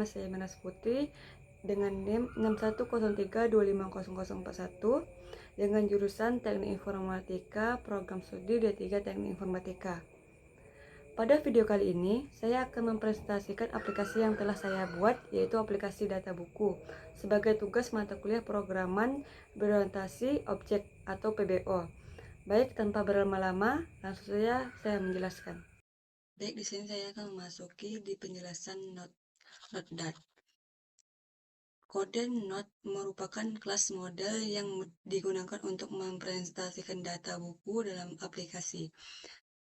Nama saya Manas Putri dengan NIM 6103250041 dengan jurusan Teknik Informatika, Program Studi D3 Teknik Informatika. Pada video kali ini, saya akan mempresentasikan aplikasi yang telah saya buat, yaitu aplikasi data buku, sebagai tugas mata kuliah Programan Berorientasi Objek atau PBO. Baik, tanpa berlama-lama, langsung saja saya menjelaskan. Baik, di sini saya akan memasuki di penjelasan Node.dat. Kode Node merupakan kelas model yang digunakan untuk mempresentasikan data buku dalam aplikasi.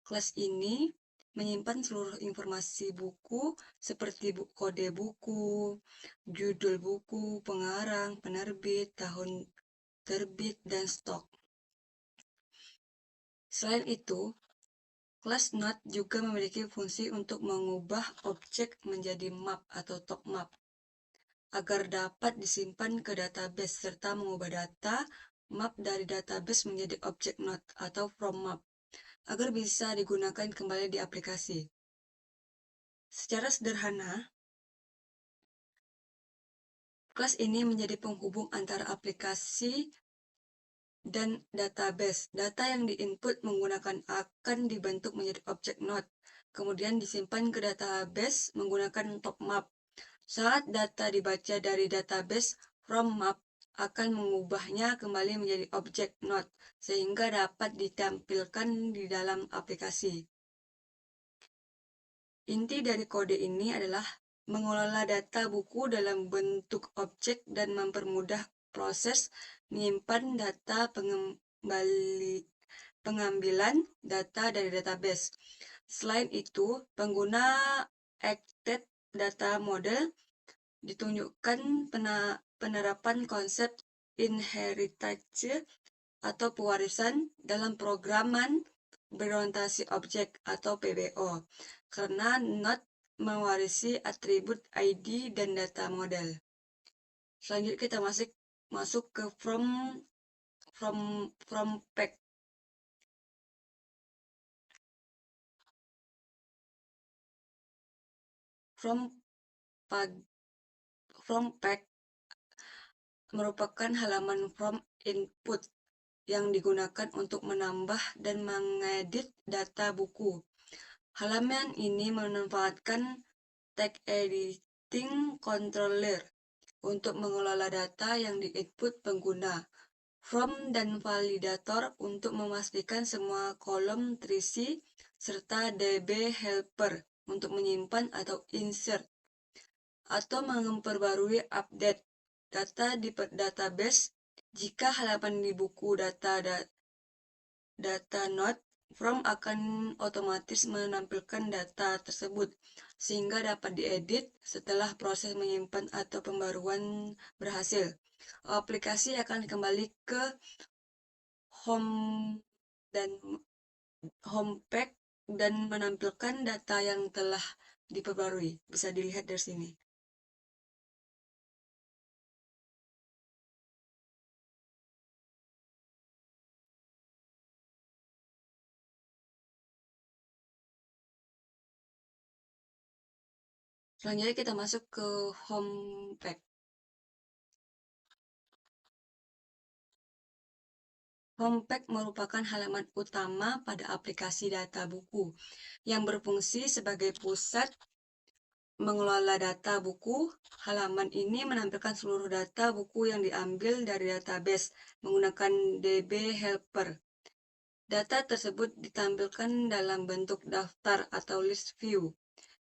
Kelas ini menyimpan seluruh informasi buku seperti kode buku, judul buku, pengarang, penerbit, tahun terbit, dan stok. Selain itu, kelas Node juga memiliki fungsi untuk mengubah objek menjadi map atau top map agar dapat disimpan ke database serta mengubah data map dari database menjadi objek Node atau from map agar bisa digunakan kembali di aplikasi. Secara sederhana, kelas ini menjadi penghubung antara aplikasi dan database. Data yang diinput menggunakan akan dibentuk menjadi objek Node, kemudian disimpan ke database menggunakan top map. Saat data dibaca dari database, from map akan mengubahnya kembali menjadi objek Node, sehingga dapat ditampilkan di dalam aplikasi. Inti dari kode ini adalah mengelola data buku dalam bentuk objek dan mempermudah proses menyimpan data pengambilan data dari database. Selain itu, pengguna Acted Data Model ditunjukkan penerapan konsep inheritance atau pewarisan dalam programan berorientasi objek atau PBO, karena Node mewarisi atribut ID dan data model. Selanjutnya kita masuk ke from pack. From pack merupakan halaman from input yang digunakan untuk menambah dan mengedit data buku. Halaman ini memanfaatkan text editing controller untuk mengelola data yang diinput pengguna, from dan validator untuk memastikan semua kolom terisi, serta db helper untuk menyimpan atau insert atau memperbarui update data di database. Jika halaman di buku data Node, from akan otomatis menampilkan data tersebut sehingga dapat diedit setelah proses menyimpan atau pembaruan berhasil. Aplikasi akan kembali ke home pack dan menampilkan data yang telah diperbarui. Bisa dilihat dari sini. Selanjutnya kita masuk ke home pack. Home pack merupakan halaman utama pada aplikasi data buku yang berfungsi sebagai pusat mengelola data buku. Halaman ini menampilkan seluruh data buku yang diambil dari database menggunakan db helper. Data tersebut ditampilkan dalam bentuk daftar atau list view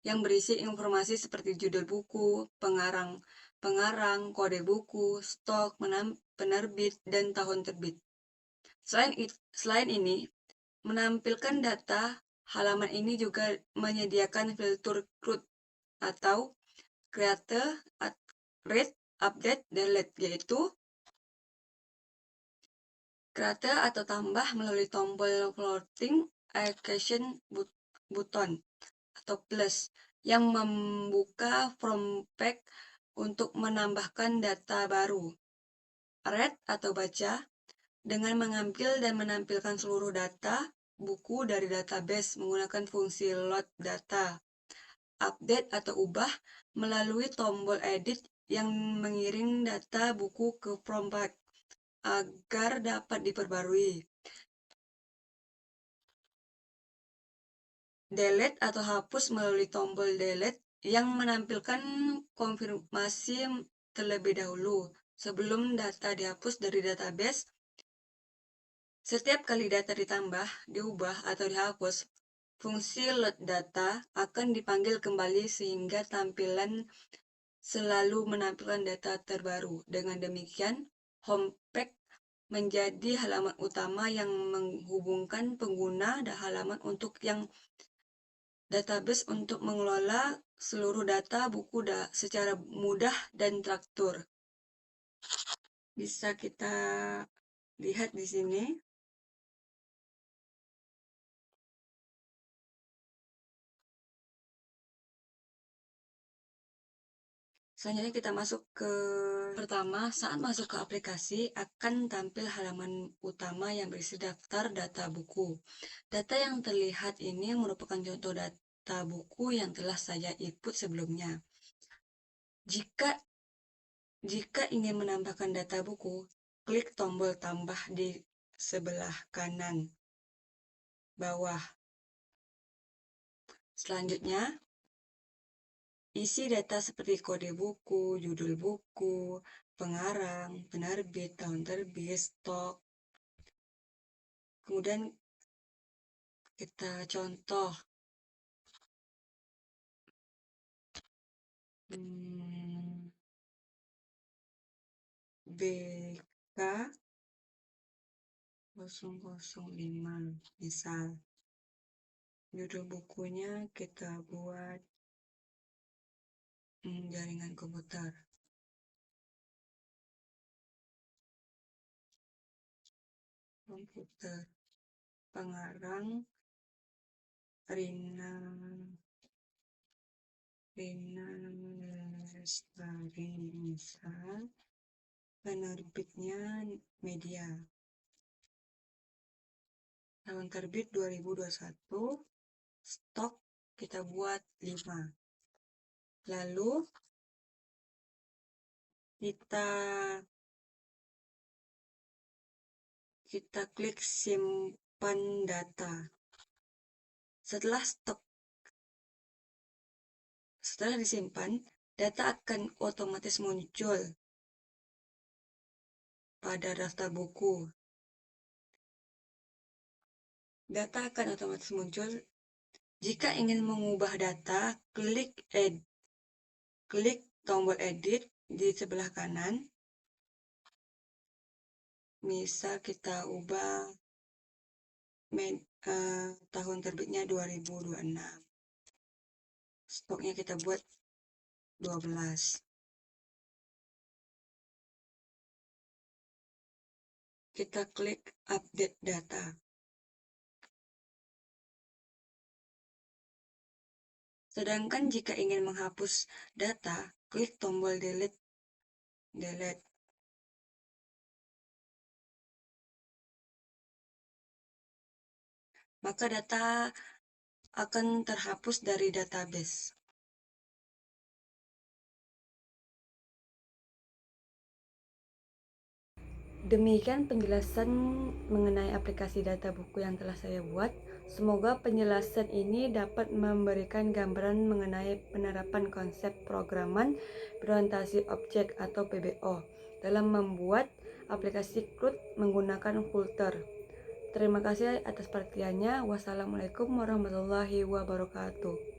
yang berisi informasi seperti judul buku, pengarang, kode buku, stok, penerbit, dan tahun terbit. Selain ini, menampilkan data, halaman ini juga menyediakan filter CRUD atau create, read, update, delete, yaitu create atau tambah melalui tombol floating action button atau plus yang membuka from pack untuk menambahkan data baru. Read atau baca dengan mengambil dan menampilkan seluruh data buku dari database menggunakan fungsi load data. update atau ubah melalui tombol edit yang mengiring data buku ke Prompact agar dapat diperbarui. Delete atau hapus melalui tombol delete yang menampilkan konfirmasi terlebih dahulu sebelum data dihapus dari database. Setiap kali data ditambah, diubah, atau dihapus, fungsi load data akan dipanggil kembali sehingga tampilan selalu menampilkan data terbaru. Dengan demikian, Homepage menjadi halaman utama yang menghubungkan pengguna dan halaman untuk yang database untuk mengelola seluruh data buku secara mudah dan teratur. Bisa kita lihat di sini. Selanjutnya kita masuk ke pertama, saat masuk ke aplikasi akan tampil halaman utama yang berisi daftar data buku. Data yang terlihat ini merupakan contoh data buku yang telah saya input sebelumnya. Jika ingin menambahkan data buku, klik tombol tambah di sebelah kanan bawah. Selanjutnya, isi data seperti kode buku, judul buku, pengarang, penerbit, tahun terbit, stok. Kemudian kita contoh. BK 005 misal. Judul bukunya kita buat jaringan komputer. Pengarang Rina Lestari misal. Penerbitnya Media. Tahun terbit 2021. Stok kita buat 5. Lalu kita klik simpan data. Setelah disimpan, data akan otomatis muncul pada daftar buku. Data akan otomatis muncul. Jika ingin mengubah data, klik tombol edit di sebelah kanan. Misal kita ubah tahun terbitnya 2026. Stoknya kita buat 12. Kita klik update data. Sedangkan jika ingin menghapus data, klik tombol delete. Maka data akan terhapus dari database. Demikian penjelasan mengenai aplikasi data buku yang telah saya buat. Semoga penjelasan ini dapat memberikan gambaran mengenai penerapan konsep programan berorientasi objek atau PBO dalam membuat aplikasi CRUD menggunakan Flutter. Terima kasih atas perhatiannya. Wassalamualaikum warahmatullahi wabarakatuh.